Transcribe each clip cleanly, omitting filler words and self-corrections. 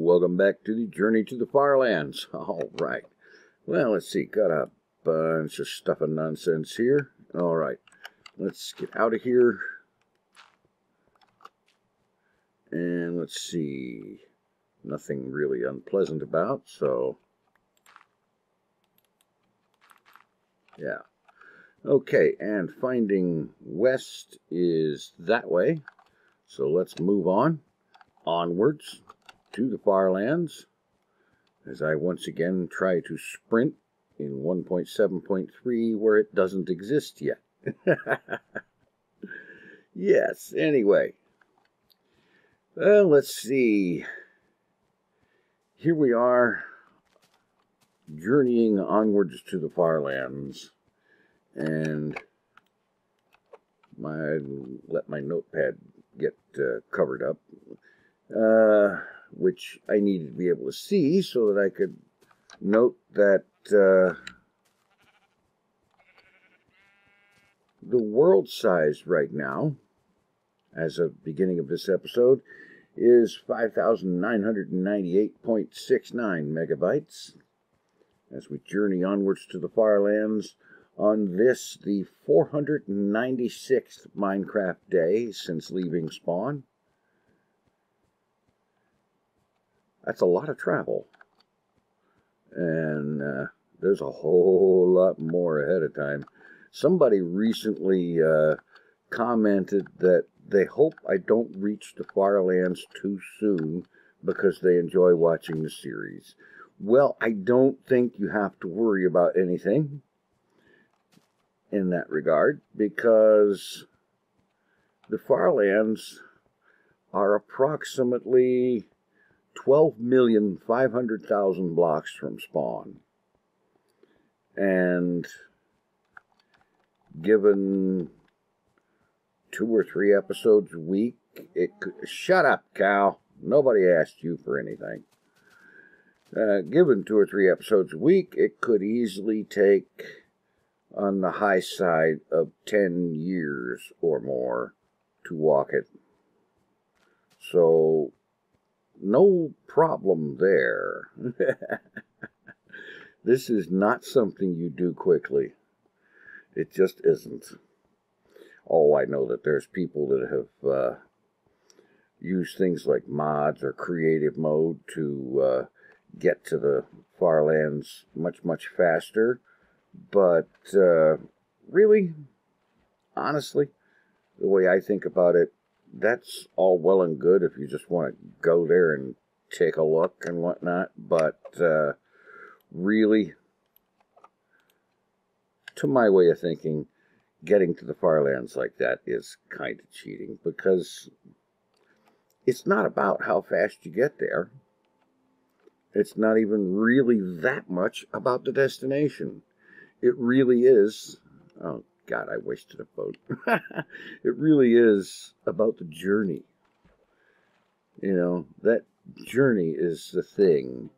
welcome back to the Journey to the FarLands. All right. Well, let's see. Got a bunch of stuff and nonsense here. All right. Let's get out of here. And let's see. Nothing really unpleasant about, so... yeah. Okay, and finding west is that way. So let's move on. Onwards to the FarLands, as I once again try to sprint in 1.7.3 where it doesn't exist yet. Yes, anyway. Well, let's see. Here we are, journeying onwards to the FarLands, and let my notepad get covered up. Which I needed to be able to see so that I could note that the world size right now, as of beginning of this episode, is 5,998.69 megabytes. As we journey onwards to the FarLands on this, the 496th Minecraft day since leaving spawn. That's a lot of travel, and there's a whole lot more ahead of time. Somebody recently commented that they hope I don't reach the FarLands too soon because they enjoy watching the series. Well, I don't think you have to worry about anything in that regard, because the FarLands are approximately 12,500,000 blocks from spawn. And given 2 or 3 episodes a week, it could... Shut up, Cal. Nobody asked you for anything. Given 2 or 3 episodes a week, it could easily take on the high side of 10 years or more to walk it. So... no problem there. This is not something you do quickly. It just isn't. Oh, I know that there's people that have used things like mods or creative mode to get to the FarLands much, much faster. But really, honestly, the way I think about it, that's all well and good if you just want to go there and take a look and whatnot, but really, to my way of thinking, getting to the FarLands like that is kind of cheating, because it's not about how fast you get there. It's not even really that much about the destination. It really is... oh, God, I wasted a vote. It really is about the journey. You know, that journey is the thing.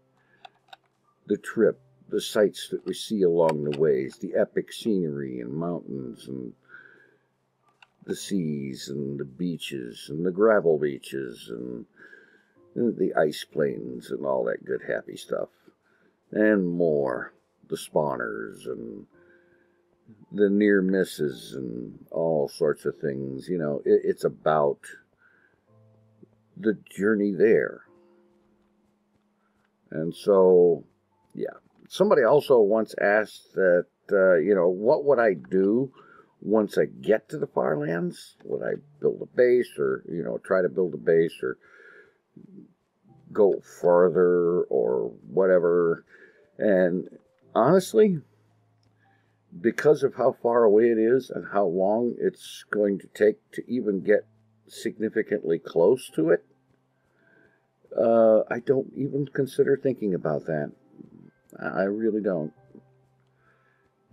The trip, the sights that we see along the ways, the epic scenery and mountains and the seas and the beaches and the gravel beaches and the ice plains and all that good happy stuff. And more. The spawners and the near misses and all sorts of things. You know, it's about the journey there. And so, yeah. Somebody also once asked that, you know, what would I do once I get to the FarLands? Would I build a base, or, you know, try to build a base, or go further, or whatever? And honestly, because of how far away it is and how long it's going to take to even get significantly close to it, I don't even consider thinking about that. I really don't.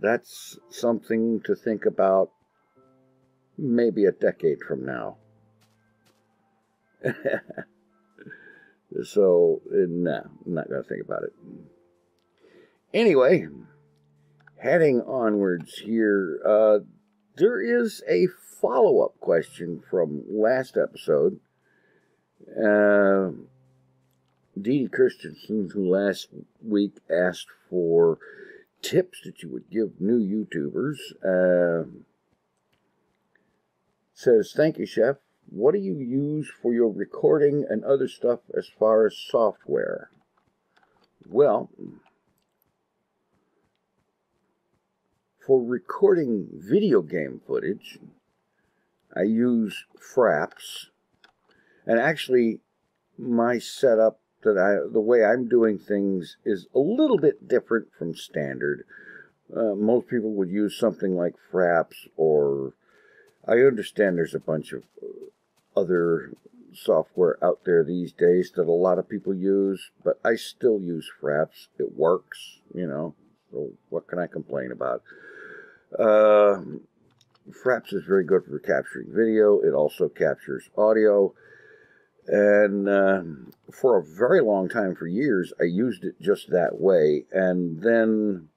That's something to think about maybe a decade from now. So, nah, I'm not going to think about it. Anyway, heading onwards here, there is a follow-up question from last episode. Dee Christensen, who last week asked for tips that you would give new YouTubers, says, "Thank you, Chef. What do you use for your recording and other stuff as far as software?" Well, for recording video game footage, I use Fraps. And actually, my setup, the way I'm doing things is a little bit different from standard. Most people would use something like Fraps, or I understand there's a bunch of other software out there these days that a lot of people use, but I still use Fraps. It works, you know, so what can I complain about? Fraps is very good for capturing video. It also captures audio. And for a very long time, for years, I used it just that way. And then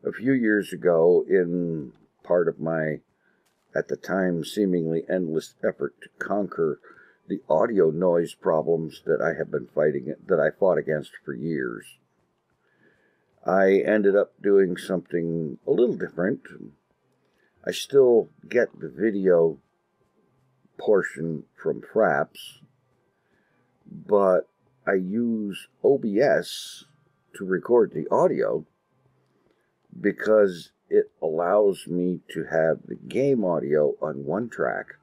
a few years ago, in part of my, at the time, seemingly endless effort to conquer the audio noise problems that I have been fighting, that I fought against for years, I ended up doing something a little different. I still get the video portion from Fraps, but I use OBS to record the audio because it allows me to have the game audio on one track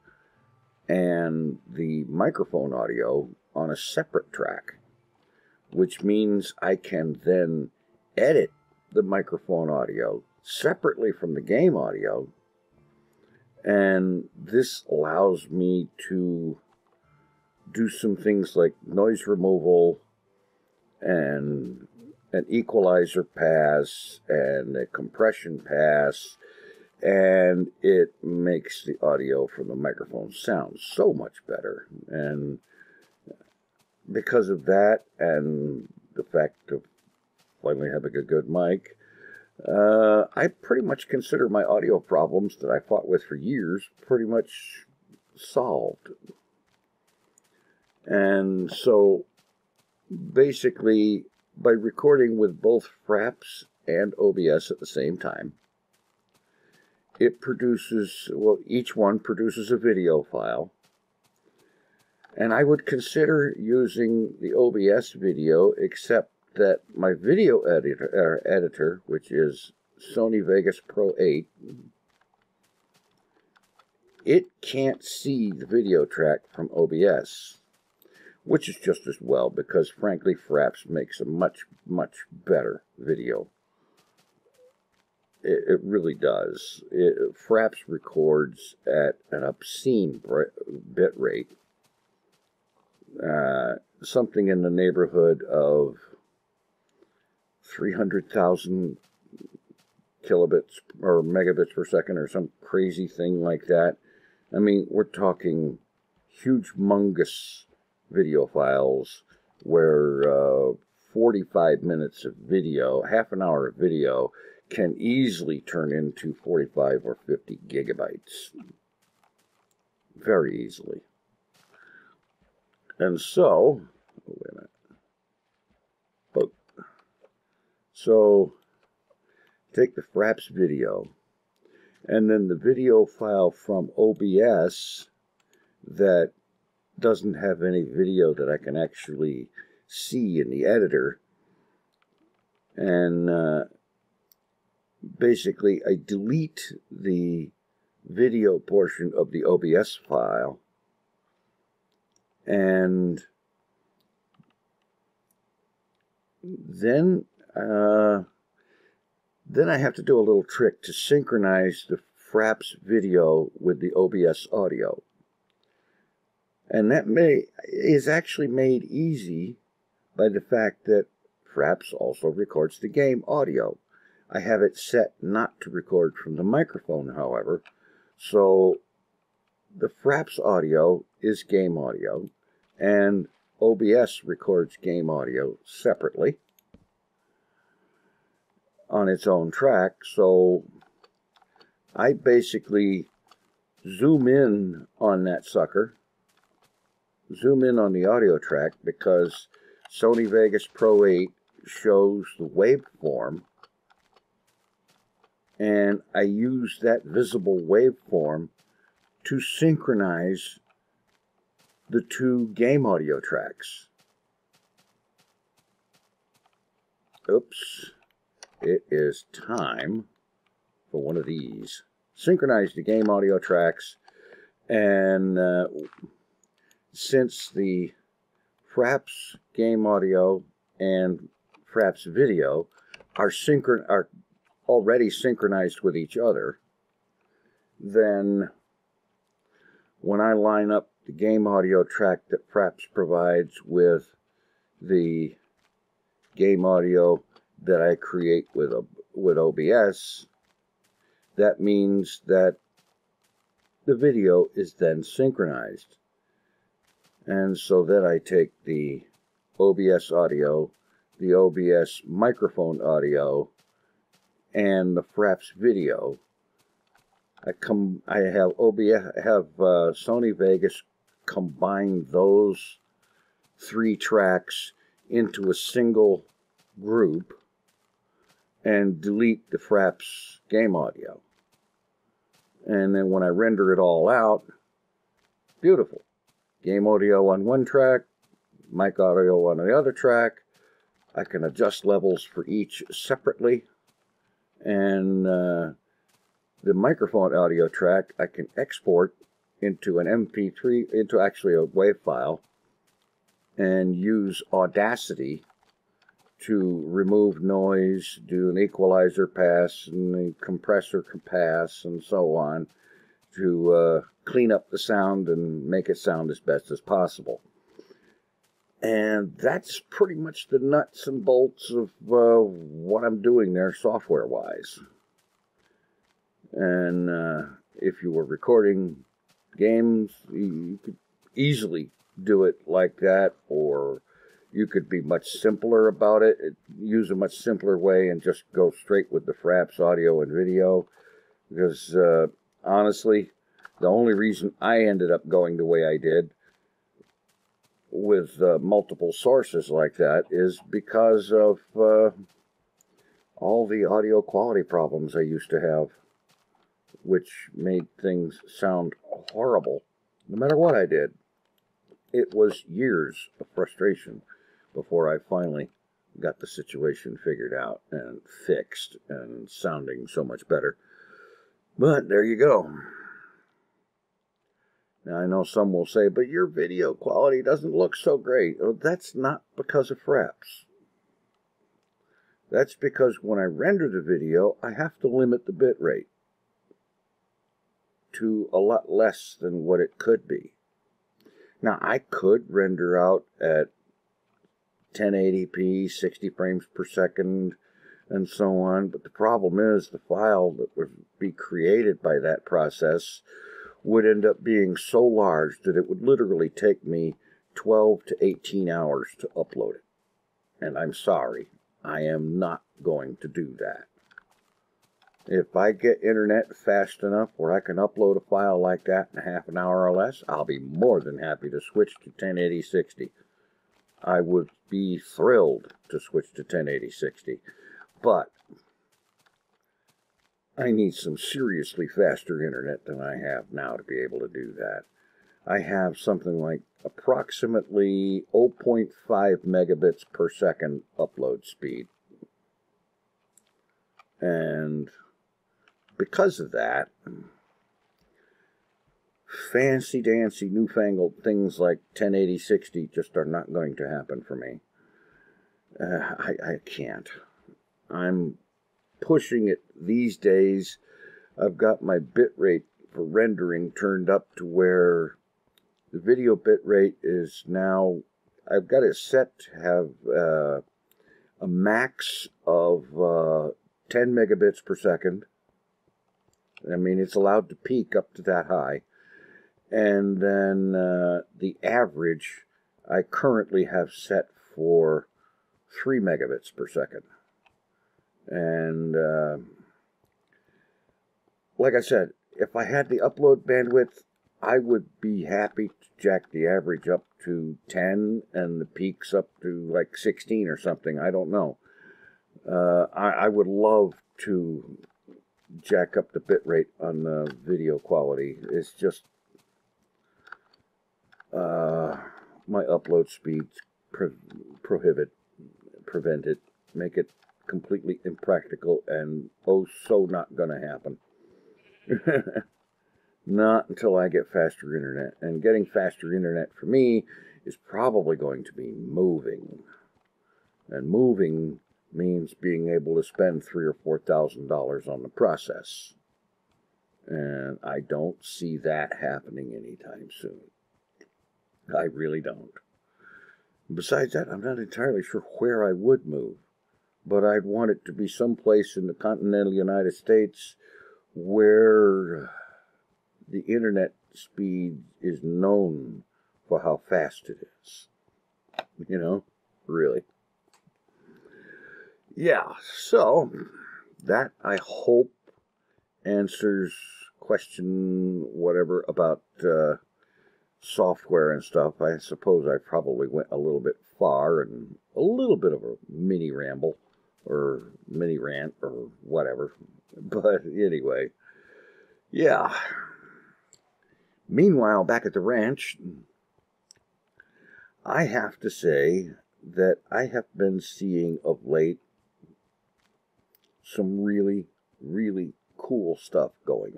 and the microphone audio on a separate track, which means I can then edit the microphone audio separately from the game audio, and this allows me to do some things like noise removal and an equalizer pass and a compression pass, and it makes the audio from the microphone sound so much better. And because of that and the fact of finally having a good mic, I pretty much consider my audio problems that I fought with for years pretty much solved. And so basically, by recording with both Fraps and OBS at the same time, it produces, well, each one produces a video file. And I would consider using the OBS video, except that my video editor, which is Sony Vegas Pro 8, it can't see the video track from OBS, which is just as well, because frankly, Fraps makes a much, much better video. It really does. Fraps records at an obscene bit rate, something in the neighborhood of 300,000 kilobits or megabits per second, or some crazy thing like that. I mean, we're talking humongous video files where 45 minutes of video, half an hour of video, can easily turn into 45 or 50 gigabytes. Very easily. And so, wait a minute. Oh, so, take the Fraps video, and then the video file from OBS that doesn't have any video that I can actually see in the editor, and basically I delete the video portion of the OBS file, and then I have to do a little trick to synchronize the Fraps video with the OBS audio. And that is actually made easy by the fact that Fraps also records the game audio. I have it set not to record from the microphone, however, so the Fraps audio is game audio, and OBS records game audio separately on its own track. So I basically zoom in on that sucker, zoom in on the audio track, because Sony Vegas Pro 8 shows the waveform, and I use that visible waveform to synchronize the two game audio tracks. Oops, it is time for one of these. Synchronize the game audio tracks, and since the Fraps game audio and Fraps video are already synchronized with each other, then when I line up the game audio track that Fraps provides with the game audio that I create with OBS, that means that the video is then synchronized. And so then I take the OBS audio, the OBS microphone audio, and the Fraps video. I have Sony Vegas combine those three tracks into a single group and delete the Fraps game audio. And then when I render it all out, beautiful. Game audio on one track, mic audio on the other track. I can adjust levels for each separately. And the microphone audio track I can export into an MP3, into actually a WAV file, and use Audacity to remove noise, do an equalizer pass, and a compressor pass, and so on, to clean up the sound and make it sound as best as possible. And that's pretty much the nuts and bolts of what I'm doing there software-wise. And if you were recording games, you could easily do it like that, or you could be much simpler about it, use a much simpler way and just go straight with the Fraps audio and video. Because honestly, the only reason I ended up going the way I did with multiple sources like that is because of all the audio quality problems I used to have, which made things sound horrible no matter what I did. It was years of frustration before I finally got the situation figured out and fixed and sounding so much better. But there you go. Now, I know some will say, but your video quality doesn't look so great. Oh, that's not because of Fraps. That's because when I render the video, I have to limit the bit rate to a lot less than what it could be. Now, I could render out at 1080p, 60 frames per second, and so on, but the problem is the file that would be created by that process would end up being so large that it would literally take me 12 to 18 hours to upload it. And I'm sorry, I am not going to do that. If I get internet fast enough where I can upload a file like that in half an hour or less, I'll be more than happy to switch to 1080-60. I would be thrilled to switch to 1080-60. But I need some seriously faster internet than I have now to be able to do that. I have something like approximately 0.5 megabits per second upload speed. And because of that, fancy-dancy, newfangled things like 1080-60 just are not going to happen for me. I can't. I'm pushing it these days. I've got my bit rate for rendering turned up to where the video bit rate is now, I've got it set to have a max of 10 megabits per second. I mean, it's allowed to peak up to that high. And then the average I currently have set for 3 megabits per second. And like I said, if I had the upload bandwidth, I would be happy to jack the average up to 10 and the peaks up to like 16 or something. I don't know. I would love to jack up the bitrate on the video quality. It's just my upload speeds prevent it, make it completely impractical, and oh, so not gonna happen. Not until I get faster internet. And getting faster internet for me is probably going to be moving. And moving means being able to spend $3,000 or $4,000 on the process. And I don't see that happening anytime soon. I really don't. Besides that, I'm not entirely sure where I would move. But I'd want it to be someplace in the continental United States where the internet speed is known for how fast it is. You know, really. Yeah, so that, I hope, answers question whatever about software and stuff. I suppose I probably went a little bit far and a little bit of a mini ramble or mini rant or whatever. But anyway, yeah. Meanwhile, back at the ranch, I have to say that I have been seeing of late some really, really cool stuff going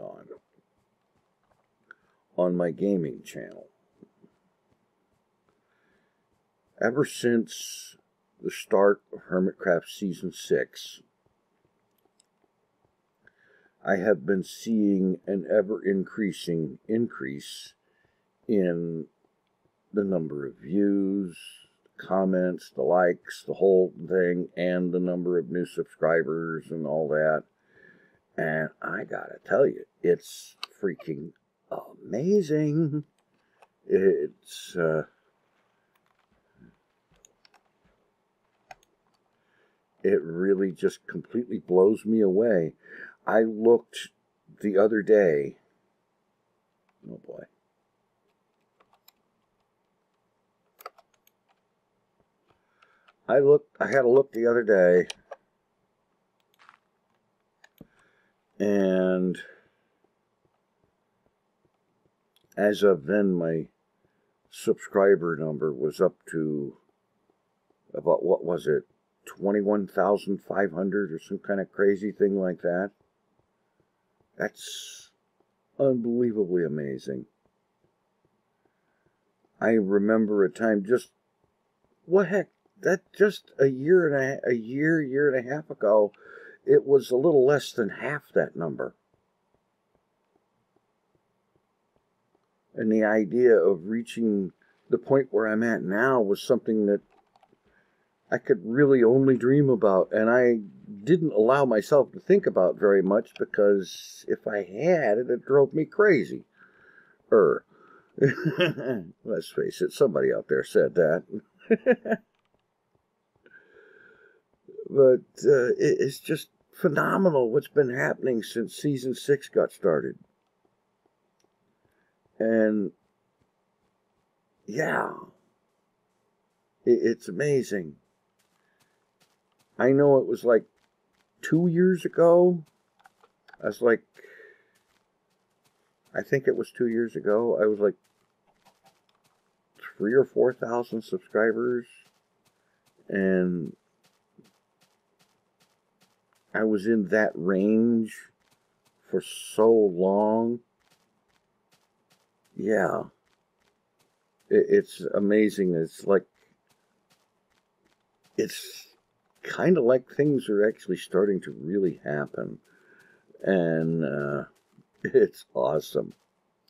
on my gaming channel. Ever since the start of Hermitcraft Season 6, I have been seeing an ever-increasing increase in the number of views, comments, the likes, the whole thing, and the number of new subscribers and all that. And I gotta tell you, it's freaking amazing. It's it really just completely blows me away. I looked the other day. Oh boy. I had a look the other day, and as of then, my subscriber number was up to about, what was it, 21,500 or some kind of crazy thing like that. That's unbelievably amazing. I remember a time just, what heck, that just a year and a half ago, it was a little less than half that number. And the idea of reaching the point where I'm at now was something that I could really only dream about. And I didn't allow myself to think about very much, because if I had, it drove me crazy. Let's face it, somebody out there said that. But it's just phenomenal what's been happening since Season 6 got started. And yeah, it's amazing. I know it was like 2 years ago. I think it was 2 years ago. I was like 3,000 or 4,000 subscribers. And I was in that range for so long. Yeah. It's amazing. It's kind of like things are actually starting to really happen. And it's awesome.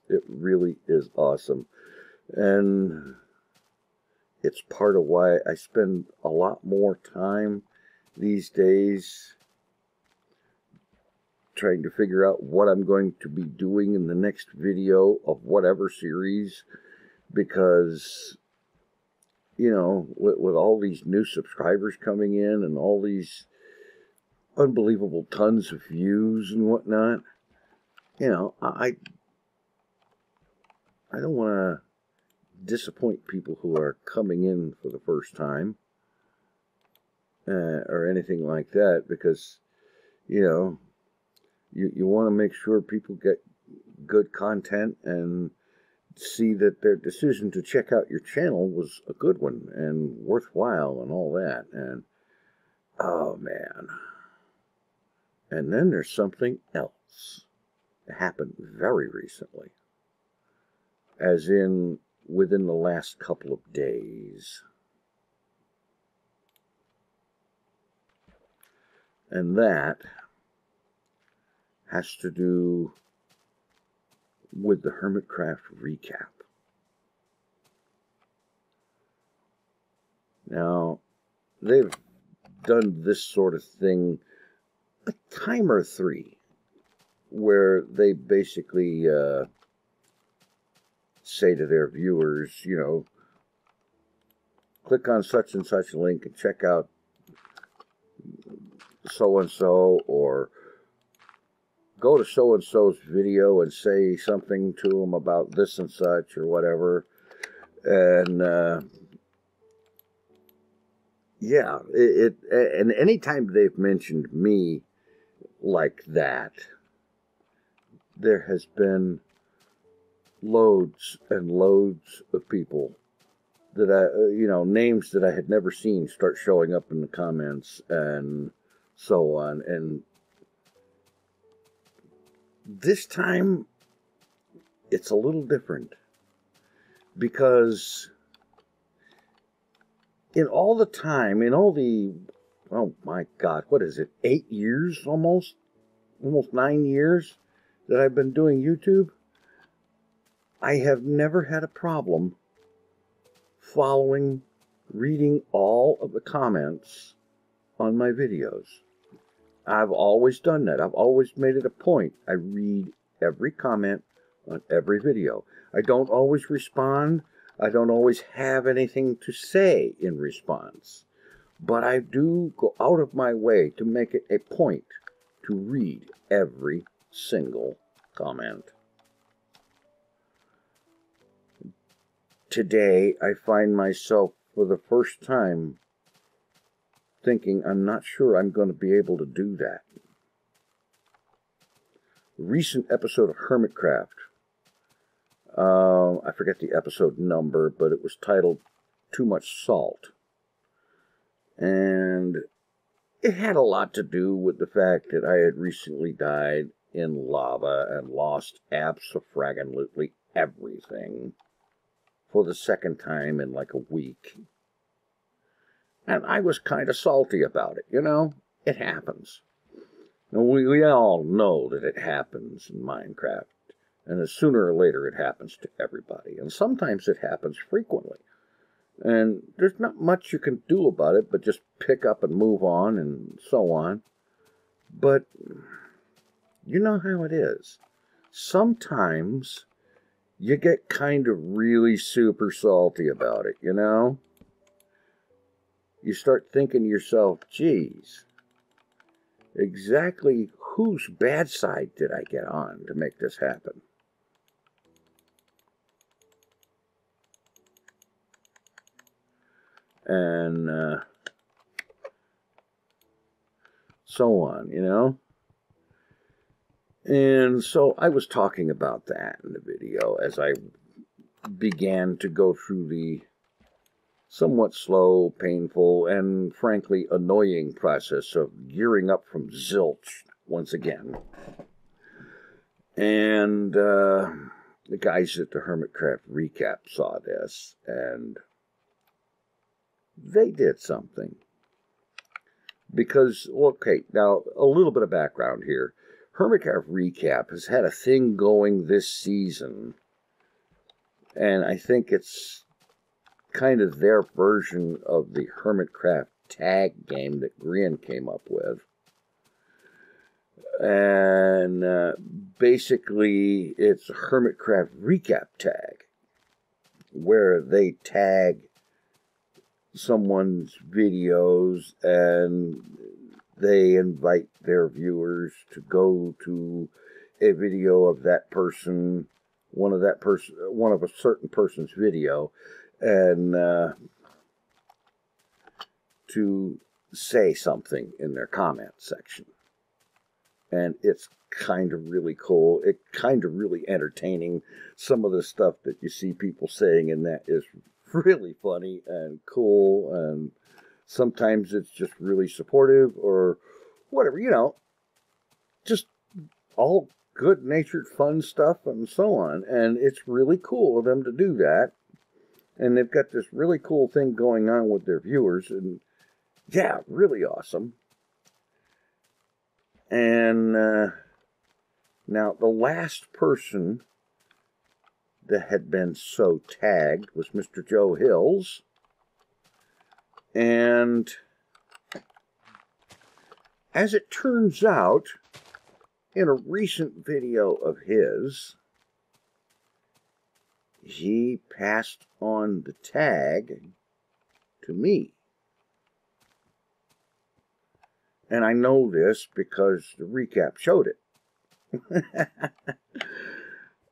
It really is awesome. And it's part of why I spend a lot more time these days trying to figure out what I'm going to be doing in the next video of whatever series, because, you know, with all these new subscribers coming in and all these unbelievable tons of views and whatnot, you know, I don't want to disappoint people who are coming in for the first time or anything like that, because, you know, you want to make sure people get good content and see that their decision to check out your channel was a good one and worthwhile and all that. And oh man. And then there's something else that happened very recently, as in within the last couple of days. And that has to do with the Hermitcraft recap. Now, they've done this sort of thing a time or three, where they basically say to their viewers, you know, click on such and such link and check out so-and-so, or go to so-and-so's video and say something to them about this and such or whatever. And yeah, and anytime they've mentioned me like that, there has been loads and loads of people that you know, names that I had never seen start showing up in the comments and so on. And this time, it's a little different, because in all the time, in all the, oh my God, what is it, 8 years almost 9 years that I've been doing YouTube, I have never had a problem following, reading all of the comments on my videos. I've always done that. I've always made it a point. I read every comment on every video. I don't always respond. I don't always have anything to say in response. But I do go out of my way to make it a point to read every single comment. Today, I find myself for the first time thinking, I'm not sure I'm going to be able to do that. Recent episode of Hermitcraft, I forget the episode number, but it was titled Too Much Salt. And it had a lot to do with the fact that I had recently died in lava and lost abso-fraggin-lutely everything for the second time in like a week. And I was kind of salty about it, you know? It happens. And we all know that it happens in Minecraft. And sooner or later it happens to everybody. And sometimes it happens frequently. And there's not much you can do about it, but just pick up and move on and so on. But you know how it is. Sometimes you get kind of really super salty about it, you know? You start thinking to yourself, geez, exactly whose bad side did I get on to make this happen? And so on, you know? And so I was talking about that in the video as I began to go through the somewhat slow, painful, and frankly annoying process of gearing up from zilch once again. And the guys at the Hermitcraft recap saw this, and they did something. Because, okay, now a little bit of background here. Hermitcraft recap has had a thing going this season, and I think it's kind of their version of the Hermitcraft tag game that Grian came up with. And basically, it's a Hermitcraft recap tag, where they tag someone's videos and they invite their viewers to go to a video of that person one of a certain person's video, and to say something in their comment section. And it's kind of really cool. It kind of really entertaining. Some of the stuff that you see people saying in that is really funny and cool, and sometimes it's just really supportive or whatever, just all good-natured fun stuff and so on. And it's really cool of them to do that. And they've got this really cool thing going on with their viewers, and yeah, really awesome. And now the last person that had been so tagged was Mr. Joe Hills. And as it turns out, in a recent video of his, he passed on the tag to me. And I know this because the recap showed it.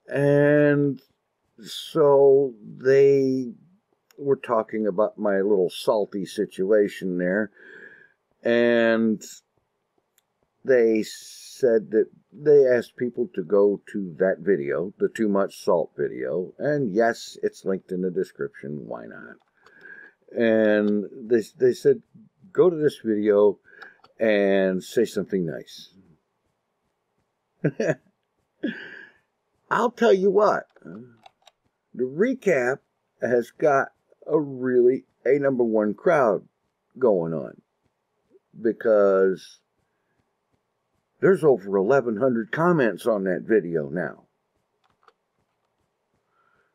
And so they were talking about my little salty situation there. And they said that they asked people to go to that video, the Too Much Salt video. And yes, it's linked in the description. Why not? And they said, go to this video and say something nice. I'll tell you what, the recap has got a really #1 crowd going on, because there's over 1,100 comments on that video now.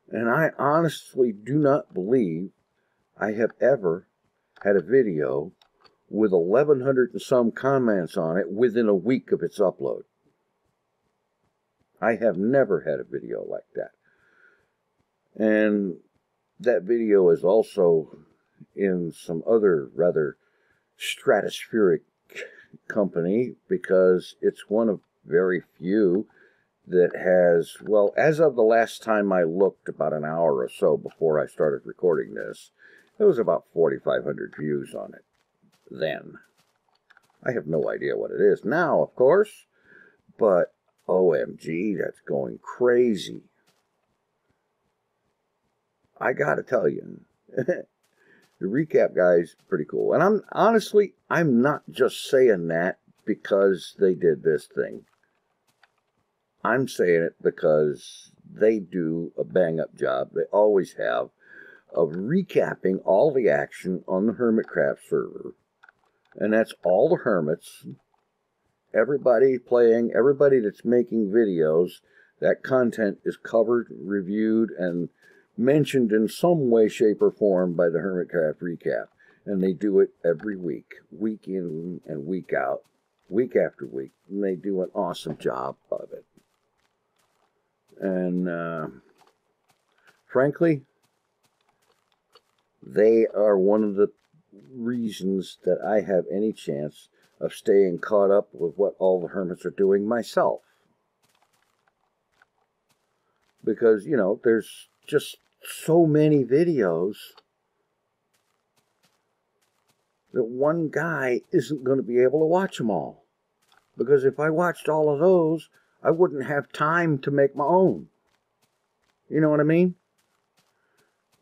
And I honestly do not believe I have ever had a video with 1,100 and some comments on it within a week of its upload. I have never had a video like that. And that video is also in some other rather stratospheric company, because it's one of very few that has, well, as of the last time I looked, about an hour or so before I started recording this, there was about 4,500 views on it then. I have no idea what it is now, of course, but OMG, that's going crazy. I gotta tell you, the recap guy's pretty cool. And I'm not just saying that because they did this thing. I'm saying it because they do a bang-up job, they always have, of recapping all the action on the Hermitcraft server. And that's all the hermits, everybody playing, everybody that's making videos. That content is covered, reviewed, and mentioned in some way, shape, or form by the Hermitcraft recap. And they do it every week, week in and week out, week after week. And they do an awesome job of it. And frankly, they are one of the reasons that I have any chance of staying caught up with what all the hermits are doing myself. Because, there's just so many videos that one guy isn't going to be able to watch them all. Because if I watched all of those, I wouldn't have time to make my own. You know what I mean?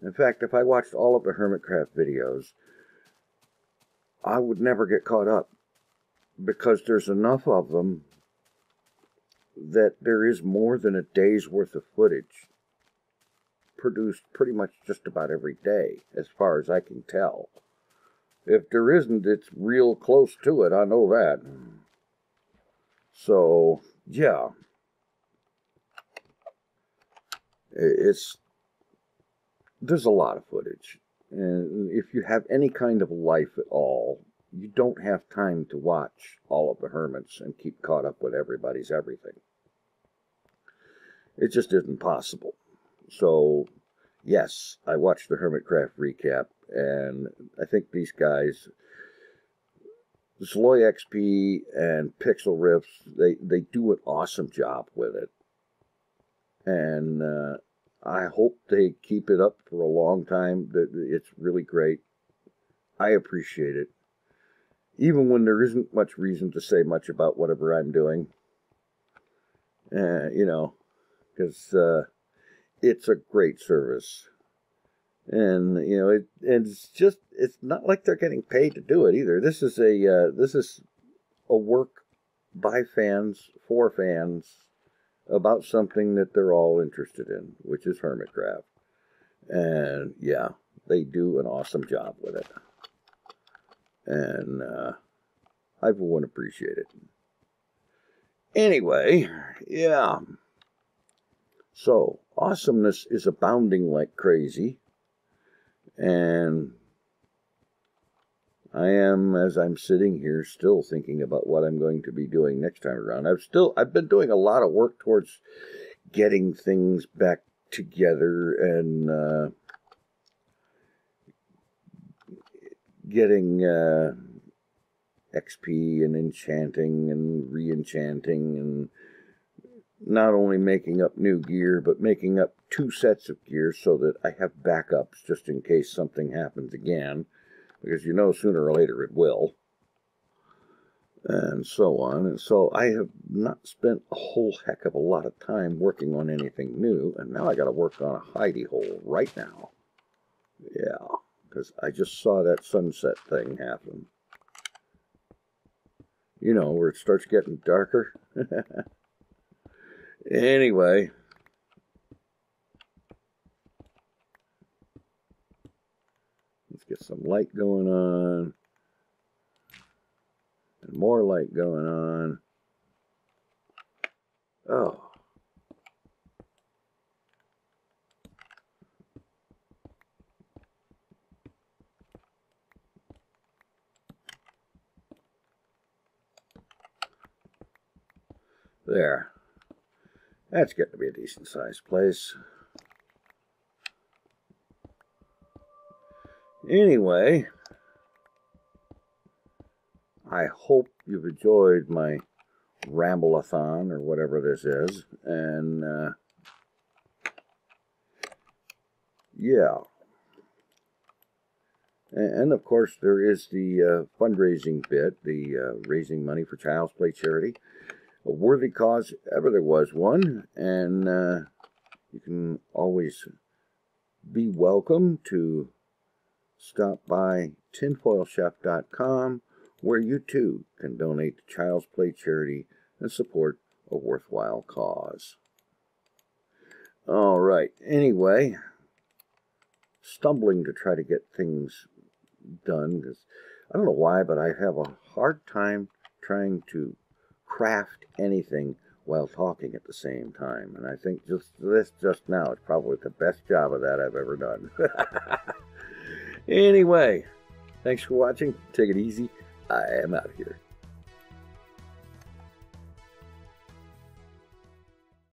In fact, if I watched all of the Hermitcraft videos, I would never get caught up, because there's enough of them that there is more than a day's worth of footage produced pretty much just about every day, as far as I can tell. If there isn't, it's real close to it, I know that. So, yeah. There's a lot of footage. And if you have any kind of life at all, you don't have time to watch all of the hermits and keep caught up with everybody's everything. It just isn't possible. So, yes, I watched the Hermitcraft recap, and I think these guys, Sloy XP and Pixel Riffs, they do an awesome job with it. And I hope they keep it up for a long time. It's really great. I appreciate it. Even when there isn't much reason to say much about whatever I'm doing. You know, because it's a great service. And, you know, it's not like they're getting paid to do it either. This is a work by fans, for fans, about something that they're all interested in, which is Hermitcraft. And yeah, they do an awesome job with it. And I for one appreciate it. Anyway, yeah. So, awesomeness is abounding like crazy. And I am, as I'm sitting here, still thinking about what I'm going to be doing next time around. I've been doing a lot of work towards getting things back together and getting XP and enchanting and re-enchanting and not only making up new gear, but making up 2 sets of gear so that I have backups just in case something happens again. Because you know sooner or later it will. And so on. And so I have not spent a whole heck of a lot of time working on anything new. And now I got to work on a hidey hole right now. Yeah. Because I just saw that sunset thing happen. You know, where it starts getting darker. Anyway. Let's get some light going on. And more light going on. Oh. There. That's getting to be a decent sized place. Anyway, I hope you've enjoyed my ramble-a-thon or whatever this is. And, yeah. And, of course, there is the fundraising bit, the raising money for Child's Play charity. A worthy cause if ever there was one. And you can always be welcome to stop by TinFoilChef.com, where you too can donate to Child's Play charity and support a worthwhile cause. All right. Anyway, stumbling to try to get things done because I don't know why, but I have a hard time trying to craft anything while talking at the same time. And I think just now is probably the best job of that I've ever done. Anyway, thanks for watching. Take it easy. I am out of here.